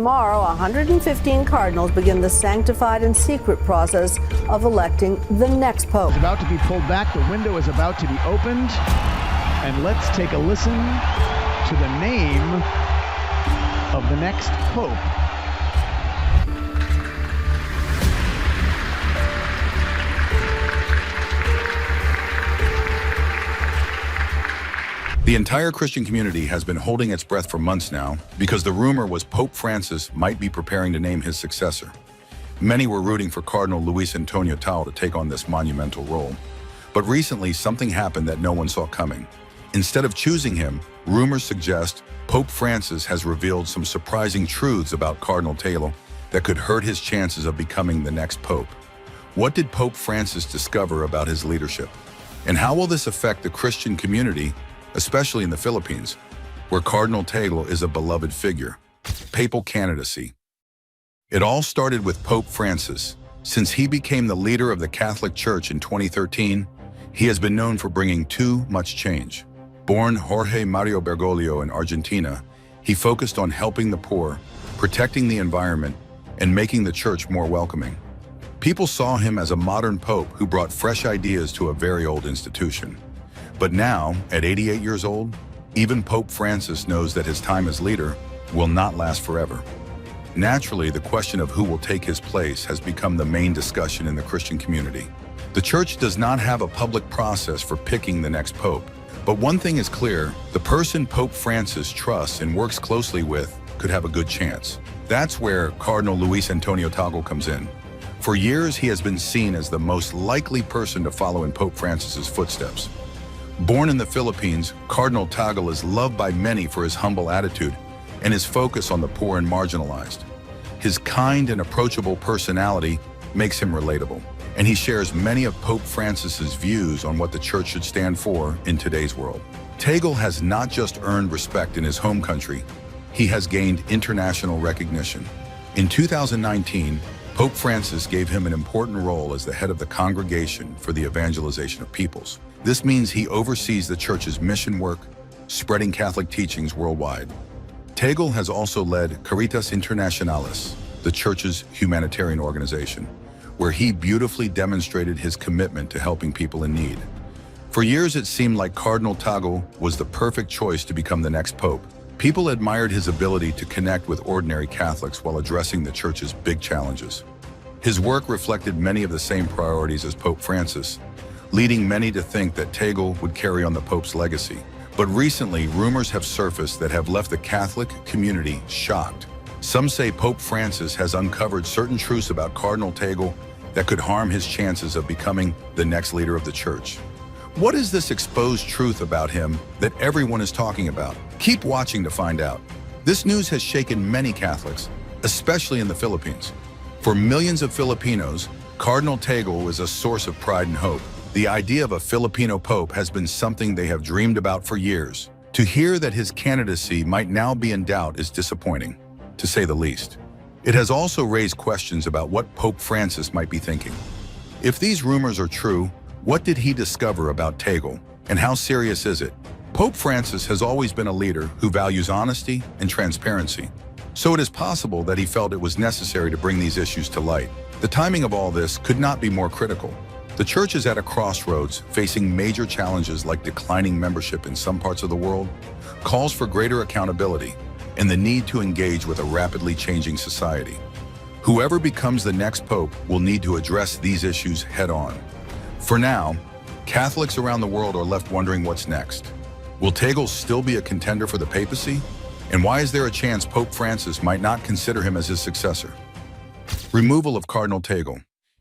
tomorrow, 115 cardinals begin the sanctified and secret process of electing the next pope. It's about to be pulled back. The window is about to be opened. And let's take a listen to the name of the next pope. The entire Christian community has been holding its breath for months now because the rumor was Pope Francis might be preparing to name his successor. Many were rooting for Cardinal Luis Antonio Tagle to take on this monumental role. But recently, something happened that no one saw coming. Instead of choosing him, rumors suggest Pope Francis has revealed some surprising truths about Cardinal Tagle that could hurt his chances of becoming the next pope. What did Pope Francis discover about his leadership? And how will this affect the Christian community, especially in the Philippines, where Cardinal Tagle is a beloved figure? Papal candidacy. It all started with Pope Francis. Since he became the leader of the Catholic Church in 2013, he has been known for bringing too much change. Born Jorge Mario Bergoglio in Argentina, he focused on helping the poor, protecting the environment, and making the church more welcoming. People saw him as a modern pope who brought fresh ideas to a very old institution. But now, at 88 years old, even Pope Francis knows that his time as leader will not last forever. Naturally, the question of who will take his place has become the main discussion in the Christian community. The Church does not have a public process for picking the next pope. But one thing is clear, the person Pope Francis trusts and works closely with could have a good chance. That's where Cardinal Luis Antonio Tagle comes in. For years, he has been seen as the most likely person to follow in Pope Francis's footsteps. Born in the Philippines, Cardinal Tagle is loved by many for his humble attitude and his focus on the poor and marginalized. His kind and approachable personality makes him relatable, and he shares many of Pope Francis's views on what the Church should stand for in today's world. Tagle has not just earned respect in his home country, he has gained international recognition. In 2019, Pope Francis gave him an important role as the head of the Congregation for the Evangelization of Peoples. This means he oversees the Church's mission work, spreading Catholic teachings worldwide. Tagle has also led Caritas Internationalis, the Church's humanitarian organization, where he beautifully demonstrated his commitment to helping people in need. For years, it seemed like Cardinal Tagle was the perfect choice to become the next pope. People admired his ability to connect with ordinary Catholics while addressing the Church's big challenges. His work reflected many of the same priorities as Pope Francis, leading many to think that Tagle would carry on the Pope's legacy. But recently, rumors have surfaced that have left the Catholic community shocked. Some say Pope Francis has uncovered certain truths about Cardinal Tagle that could harm his chances of becoming the next leader of the Church. What is this exposed truth about him that everyone is talking about? Keep watching to find out. This news has shaken many Catholics, especially in the Philippines. For millions of Filipinos, Cardinal Tagle is a source of pride and hope. The idea of a Filipino pope has been something they have dreamed about for years. To hear that his candidacy might now be in doubt is disappointing, to say the least. It has also raised questions about what Pope Francis might be thinking. If these rumors are true, what did he discover about Tagle, and how serious is it? Pope Francis has always been a leader who values honesty and transparency, so it is possible that he felt it was necessary to bring these issues to light. The timing of all this could not be more critical. The Church is at a crossroads, facing major challenges like declining membership in some parts of the world, calls for greater accountability, and the need to engage with a rapidly changing society. Whoever becomes the next pope will need to address these issues head-on. For now, Catholics around the world are left wondering what's next. Will Tagle still be a contender for the papacy? And why is there a chance Pope Francis might not consider him as his successor? Removal of Cardinal Tagle.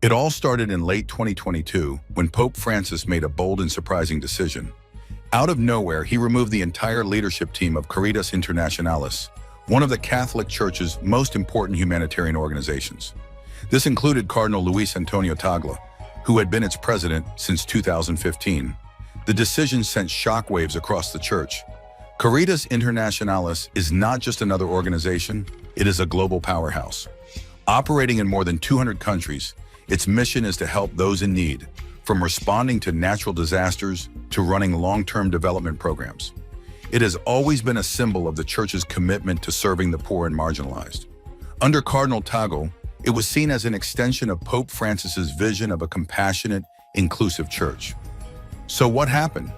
It all started in late 2022 when Pope Francis made a bold and surprising decision. Out of nowhere, he removed the entire leadership team of Caritas Internationalis, one of the Catholic Church's most important humanitarian organizations. This included Cardinal Luis Antonio Tagle, who had been its president since 2015. The decision sent shockwaves across the Church. Caritas Internationalis is not just another organization, it is a global powerhouse. Operating in more than 200 countries, its mission is to help those in need, from responding to natural disasters to running long-term development programs. It has always been a symbol of the Church's commitment to serving the poor and marginalized. Under Cardinal Tagle, it was seen as an extension of Pope Francis's vision of a compassionate, inclusive church. So what happened?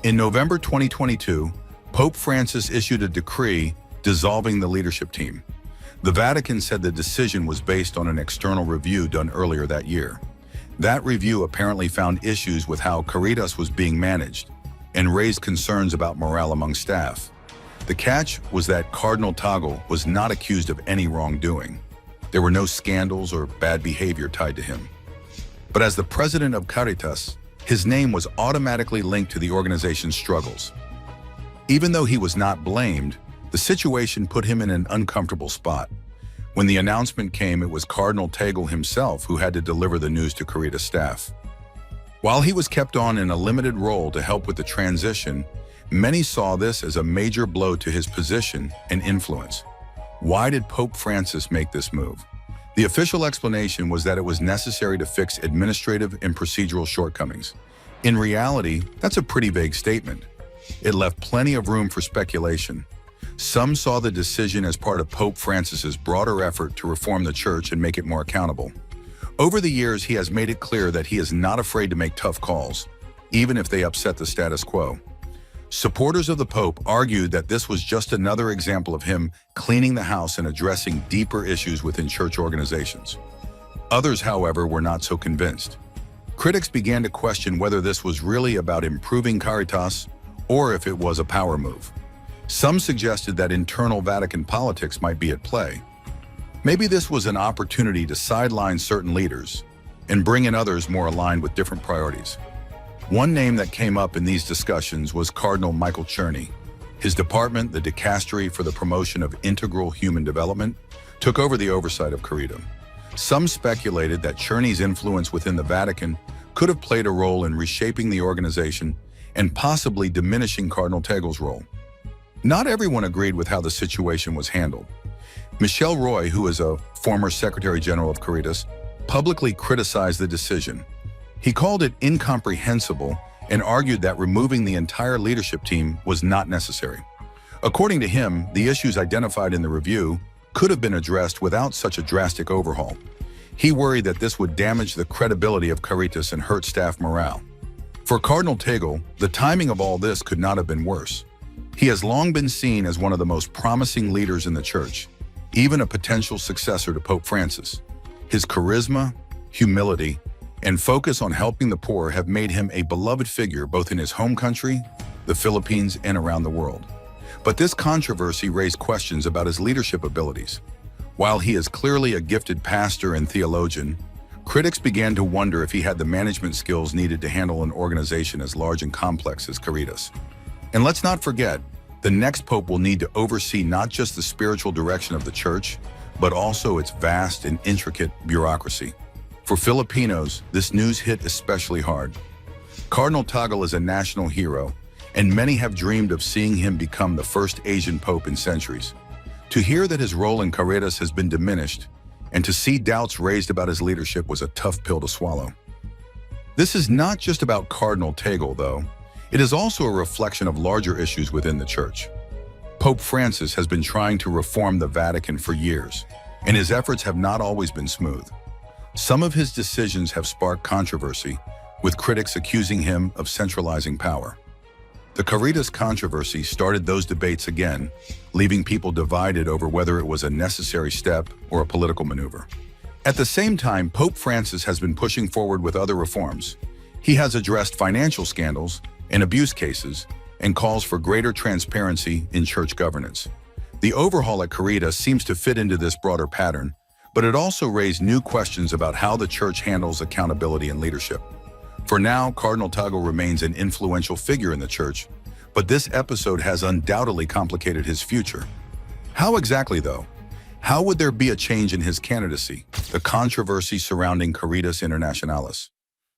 In November 2022, Pope Francis issued a decree dissolving the leadership team. The Vatican said the decision was based on an external review done earlier that year. That review apparently found issues with how Caritas was being managed and raised concerns about morale among staff. The catch was that Cardinal Tagle was not accused of any wrongdoing. There were no scandals or bad behavior tied to him. But as the president of Caritas, his name was automatically linked to the organization's struggles. Even though he was not blamed, the situation put him in an uncomfortable spot. When the announcement came, it was Cardinal Tagle himself who had to deliver the news to Caritas staff. While he was kept on in a limited role to help with the transition, many saw this as a major blow to his position and influence. Why did Pope Francis make this move? The official explanation was that it was necessary to fix administrative and procedural shortcomings. In reality, that's a pretty vague statement. It left plenty of room for speculation. Some saw the decision as part of Pope Francis's broader effort to reform the church and make it more accountable. Over the years, he has made it clear that he is not afraid to make tough calls, even if they upset the status quo. Supporters of the Pope argued that this was just another example of him cleaning the house and addressing deeper issues within church organizations. Others, however, were not so convinced. Critics began to question whether this was really about improving Caritas or if it was a power move. Some suggested that internal Vatican politics might be at play. Maybe this was an opportunity to sideline certain leaders and bring in others more aligned with different priorities. One name that came up in these discussions was Cardinal Michael Czerny. His department, the Dicastery for the Promotion of Integral Human Development, took over the oversight of Caritas. Some speculated that Czerny's influence within the Vatican could have played a role in reshaping the organization and possibly diminishing Cardinal Tagle's role. Not everyone agreed with how the situation was handled. Michel Roy, who is a former Secretary General of Caritas, publicly criticized the decision. He called it incomprehensible and argued that removing the entire leadership team was not necessary. According to him, the issues identified in the review could have been addressed without such a drastic overhaul. He worried that this would damage the credibility of Caritas and hurt staff morale. For Cardinal Tagle, the timing of all this could not have been worse. He has long been seen as one of the most promising leaders in the church, even a potential successor to Pope Francis. His charisma, humility, and focus on helping the poor have made him a beloved figure both in his home country, the Philippines, and around the world. But this controversy raised questions about his leadership abilities. While he is clearly a gifted pastor and theologian, critics began to wonder if he had the management skills needed to handle an organization as large and complex as Caritas. And let's not forget, the next pope will need to oversee not just the spiritual direction of the church, but also its vast and intricate bureaucracy. For Filipinos, this news hit especially hard. Cardinal Tagle is a national hero, and many have dreamed of seeing him become the first Asian pope in centuries. To hear that his role in Caritas has been diminished, and to see doubts raised about his leadership was a tough pill to swallow. This is not just about Cardinal Tagle, though. It is also a reflection of larger issues within the church. Pope Francis has been trying to reform the Vatican for years, and his efforts have not always been smooth. Some of his decisions have sparked controversy, with critics accusing him of centralizing power. The Caritas controversy started those debates again, leaving people divided over whether it was a necessary step or a political maneuver. At the same time, Pope Francis has been pushing forward with other reforms. He has addressed financial scandals and abuse cases and calls for greater transparency in church governance. The overhaul at Caritas seems to fit into this broader pattern, but it also raised new questions about how the church handles accountability and leadership. For now, Cardinal Tagle remains an influential figure in the church, but this episode has undoubtedly complicated his future. How exactly, though? How would there be a change in his candidacy? The controversy surrounding Caritas Internationalis.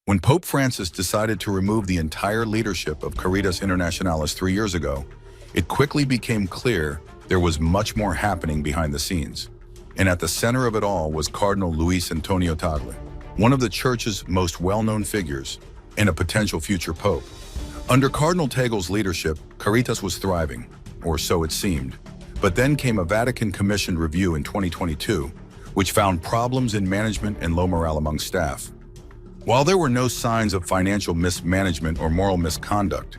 When Pope Francis decided to remove the entire leadership of Caritas Internationalis 3 years ago, it quickly became clear there was much more happening behind the scenes. And at the center of it all was Cardinal Luis Antonio Tagle, one of the church's most well-known figures and a potential future pope. Under Cardinal Tagle's leadership, Caritas was thriving, or so it seemed. But then came a Vatican-commissioned review in 2022, which found problems in management and low morale among staff. While there were no signs of financial mismanagement or moral misconduct,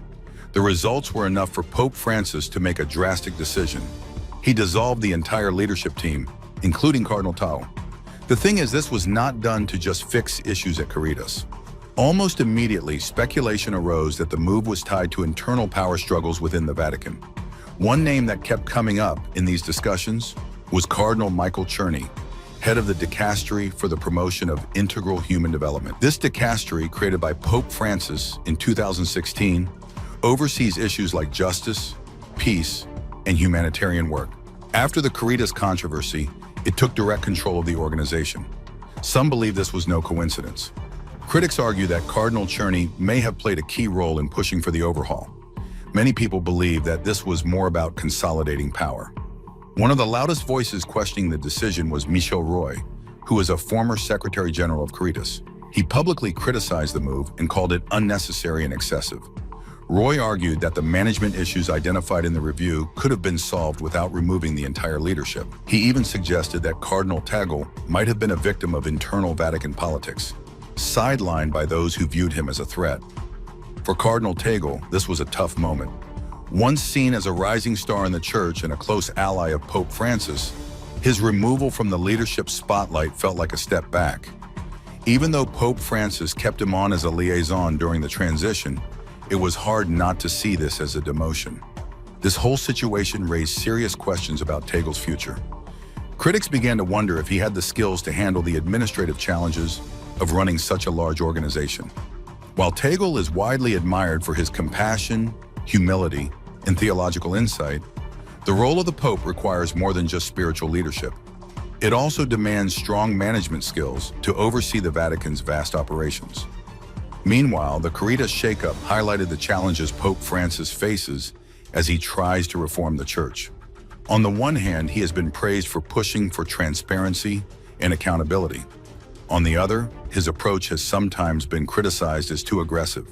the results were enough for Pope Francis to make a drastic decision. He dissolved the entire leadership team, including Cardinal Tagle. The thing is, this was not done to just fix issues at Caritas. Almost immediately, speculation arose that the move was tied to internal power struggles within the Vatican. One name that kept coming up in these discussions was Cardinal Michael Czerny, head of the dicastery for the promotion of integral human development. This dicastery, created by Pope Francis in 2016, oversees issues like justice, peace, and humanitarian work. After the Caritas controversy, it took direct control of the organization. Some believe this was no coincidence. Critics argue that Cardinal Czerny may have played a key role in pushing for the overhaul. Many people believe that this was more about consolidating power. One of the loudest voices questioning the decision was Michel Roy, who is a former Secretary General of Caritas. He publicly criticized the move and called it unnecessary and excessive. Roy argued that the management issues identified in the review could have been solved without removing the entire leadership. He even suggested that Cardinal Tagle might have been a victim of internal Vatican politics, sidelined by those who viewed him as a threat. For Cardinal Tagle, this was a tough moment. Once seen as a rising star in the church and a close ally of Pope Francis, his removal from the leadership spotlight felt like a step back. Even though Pope Francis kept him on as a liaison during the transition, it was hard not to see this as a demotion. This whole situation raised serious questions about Tagle's future. Critics began to wonder if he had the skills to handle the administrative challenges of running such a large organization. While Tagle is widely admired for his compassion, humility, and theological insight, the role of the Pope requires more than just spiritual leadership. It also demands strong management skills to oversee the Vatican's vast operations. Meanwhile, the Caritas shakeup highlighted the challenges Pope Francis faces as he tries to reform the Church. On the one hand, he has been praised for pushing for transparency and accountability. On the other, his approach has sometimes been criticized as too aggressive.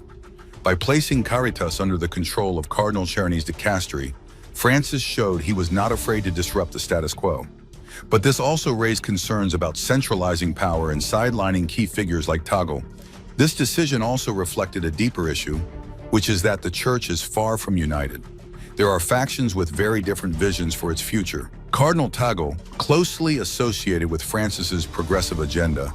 By placing Caritas under the control of Cardinal Czerny's dicastery, Francis showed he was not afraid to disrupt the status quo. But this also raised concerns about centralizing power and sidelining key figures like Tagle. This decision also reflected a deeper issue, which is that the Church is far from united. There are factions with very different visions for its future. Cardinal Tagle, closely associated with Francis's progressive agenda,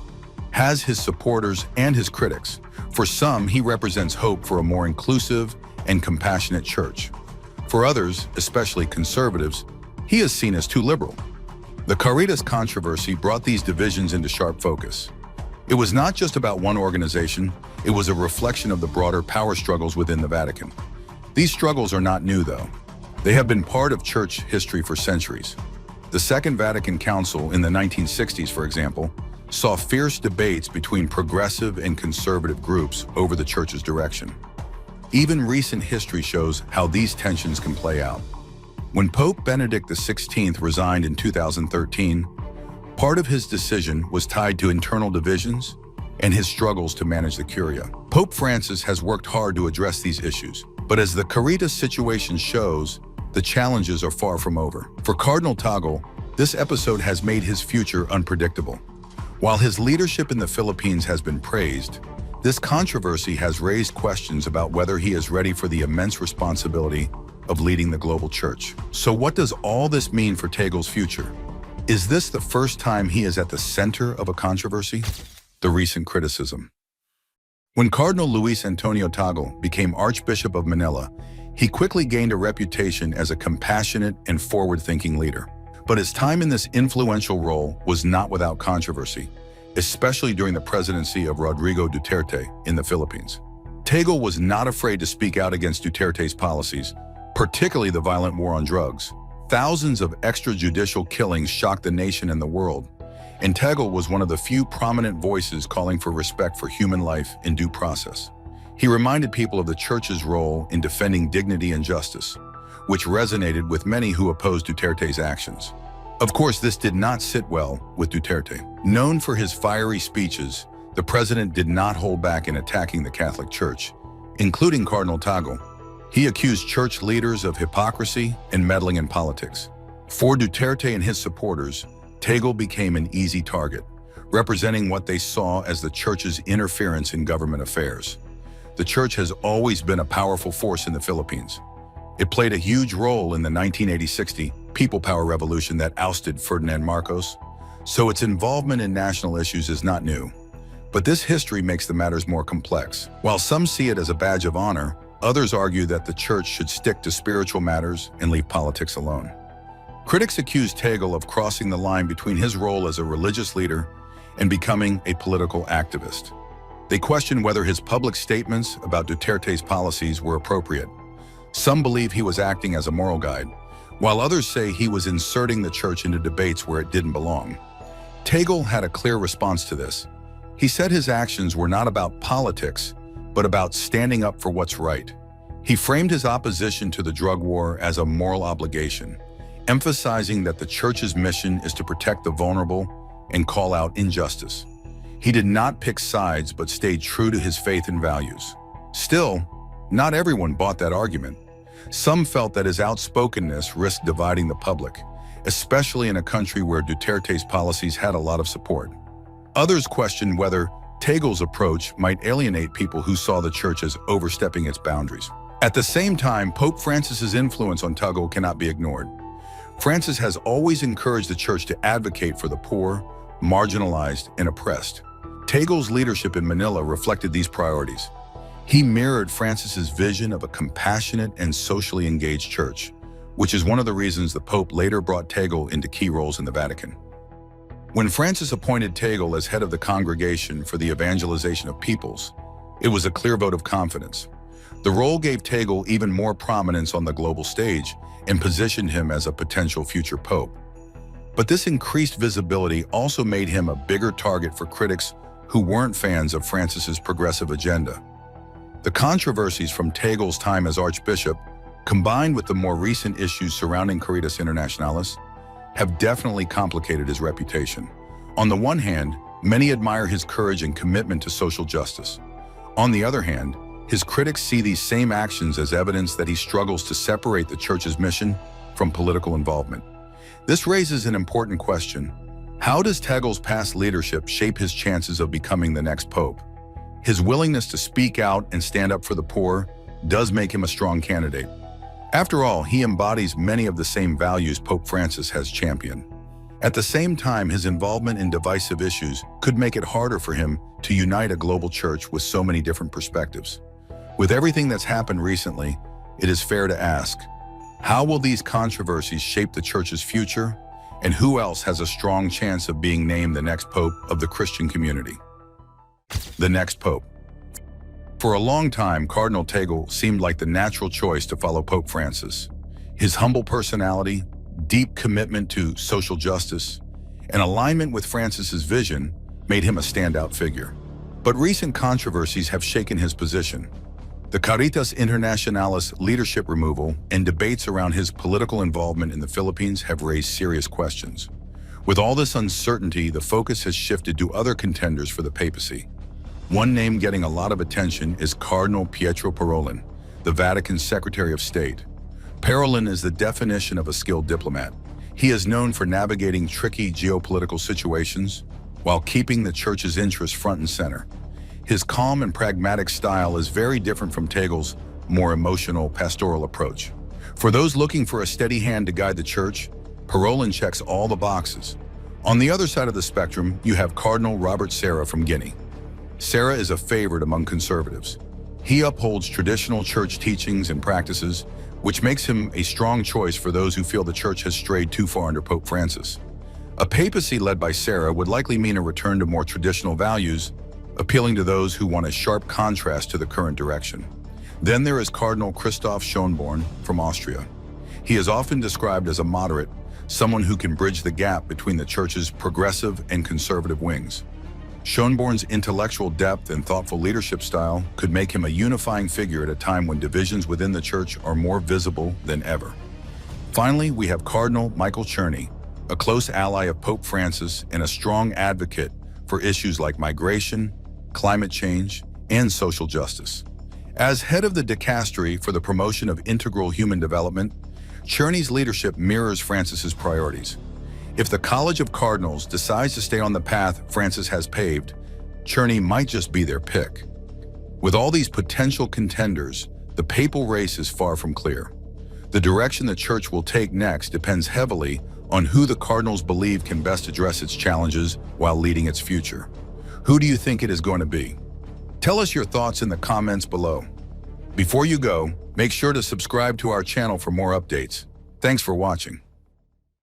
has his supporters and his critics. For some, he represents hope for a more inclusive and compassionate church. For others, especially conservatives, he is seen as too liberal. The Caritas controversy brought these divisions into sharp focus. It was not just about one organization, it was a reflection of the broader power struggles within the Vatican. These struggles are not new, though. They have been part of church history for centuries. The Second Vatican Council in the 1960s, for example, saw fierce debates between progressive and conservative groups over the Church's direction. Even recent history shows how these tensions can play out. When Pope Benedict XVI resigned in 2013, part of his decision was tied to internal divisions and his struggles to manage the Curia. Pope Francis has worked hard to address these issues, but as the Caritas situation shows, the challenges are far from over. For Cardinal Tagle, this episode has made his future unpredictable. While his leadership in the Philippines has been praised, this controversy has raised questions about whether he is ready for the immense responsibility of leading the global church. So what does all this mean for Tagle's future? Is this the first time he is at the center of a controversy? The recent criticism. When Cardinal Luis Antonio Tagle became Archbishop of Manila, he quickly gained a reputation as a compassionate and forward-thinking leader. But his time in this influential role was not without controversy, especially during the presidency of Rodrigo Duterte in the Philippines. Tagle was not afraid to speak out against Duterte's policies, particularly the violent war on drugs. Thousands of extrajudicial killings shocked the nation and the world, and Tagle was one of the few prominent voices calling for respect for human life and due process. He reminded people of the Church's role in defending dignity and justice, which resonated with many who opposed Duterte's actions. Of course, this did not sit well with Duterte. Known for his fiery speeches, the president did not hold back in attacking the Catholic Church, including Cardinal Tagle. He accused church leaders of hypocrisy and meddling in politics. For Duterte and his supporters, Tagle became an easy target, representing what they saw as the church's interference in government affairs. The church has always been a powerful force in the Philippines. It played a huge role in the 1960 People Power Revolution that ousted Ferdinand Marcos, so its involvement in national issues is not new. But this history makes the matters more complex. While some see it as a badge of honor, others argue that the church should stick to spiritual matters and leave politics alone. Critics accuse Tagle of crossing the line between his role as a religious leader and becoming a political activist. They question whether his public statements about Duterte's policies were appropriate. Some believe he was acting as a moral guide, while others say he was inserting the church into debates where it didn't belong. Tagle had a clear response to this. He said his actions were not about politics, but about standing up for what's right. He framed his opposition to the drug war as a moral obligation, emphasizing that the church's mission is to protect the vulnerable and call out injustice. He did not pick sides but stayed true to his faith and values. Still, not everyone bought that argument. Some felt that his outspokenness risked dividing the public, especially in a country where Duterte's policies had a lot of support. Others questioned whether Tagle's approach might alienate people who saw the church as overstepping its boundaries. At the same time, Pope Francis's influence on Tagle cannot be ignored. Francis has always encouraged the church to advocate for the poor, marginalized, and oppressed. Tagle's leadership in Manila reflected these priorities. He mirrored Francis's vision of a compassionate and socially engaged church, which is one of the reasons the Pope later brought Tagle into key roles in the Vatican. When Francis appointed Tagle as head of the Congregation for the Evangelization of Peoples, it was a clear vote of confidence. The role gave Tagle even more prominence on the global stage and positioned him as a potential future pope. But this increased visibility also made him a bigger target for critics who weren't fans of Francis's progressive agenda. The controversies from Tagle's time as Archbishop, combined with the more recent issues surrounding Caritas Internationalis, have definitely complicated his reputation. On the one hand, many admire his courage and commitment to social justice. On the other hand, his critics see these same actions as evidence that he struggles to separate the church's mission from political involvement. This raises an important question. How does Tagle's past leadership shape his chances of becoming the next pope? His willingness to speak out and stand up for the poor does make him a strong candidate. After all, he embodies many of the same values Pope Francis has championed. At the same time, his involvement in divisive issues could make it harder for him to unite a global church with so many different perspectives. With everything that's happened recently, it is fair to ask, how will these controversies shape the church's future, and who else has a strong chance of being named the next pope of the Christian community? The next pope. For a long time, Cardinal Tagle seemed like the natural choice to follow Pope Francis. His humble personality, deep commitment to social justice, and alignment with Francis's vision made him a standout figure. But recent controversies have shaken his position. The Caritas Internationalis leadership removal and debates around his political involvement in the Philippines have raised serious questions. With all this uncertainty, the focus has shifted to other contenders for the papacy. One name getting a lot of attention is Cardinal Pietro Parolin, the Vatican's Secretary of State. Parolin is the definition of a skilled diplomat. He is known for navigating tricky geopolitical situations while keeping the church's interests front and center. His calm and pragmatic style is very different from Tagle's more emotional, pastoral approach. For those looking for a steady hand to guide the church, Parolin checks all the boxes. On the other side of the spectrum, you have Cardinal Robert Serra from Guinea. Serra is a favorite among conservatives. He upholds traditional church teachings and practices, which makes him a strong choice for those who feel the church has strayed too far under Pope Francis. A papacy led by Serra would likely mean a return to more traditional values, appealing to those who want a sharp contrast to the current direction. Then there is Cardinal Christoph Schönborn from Austria. He is often described as a moderate, someone who can bridge the gap between the church's progressive and conservative wings. Schönborn's intellectual depth and thoughtful leadership style could make him a unifying figure at a time when divisions within the church are more visible than ever. Finally, we have Cardinal Michael Czerny, a close ally of Pope Francis and a strong advocate for issues like migration, climate change, and social justice. As head of the dicastery for the promotion of integral human development, Czerny's leadership mirrors Francis's priorities. If the College of Cardinals decides to stay on the path Francis has paved, Czerny might just be their pick. With all these potential contenders, the papal race is far from clear. The direction the Church will take next depends heavily on who the Cardinals believe can best address its challenges while leading its future. Who do you think it is going to be? Tell us your thoughts in the comments below. Before you go, make sure to subscribe to our channel for more updates. Thanks for watching.